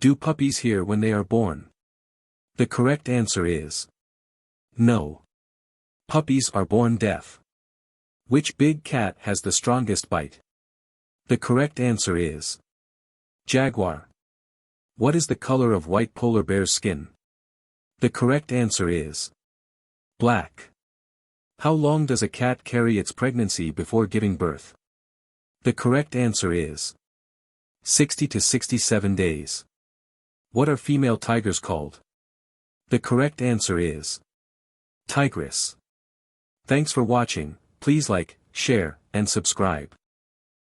Do puppies hear when they are born? The correct answer is no. Puppies are born deaf. Which big cat has the strongest bite? The correct answer is jaguar. What is the color of white polar bear's skin? The correct answer is black. How long does a cat carry its pregnancy before giving birth? The correct answer is 60 to 67 days. What are female tigers called? The correct answer is tigress. Thanks for watching. Please like, share, and subscribe.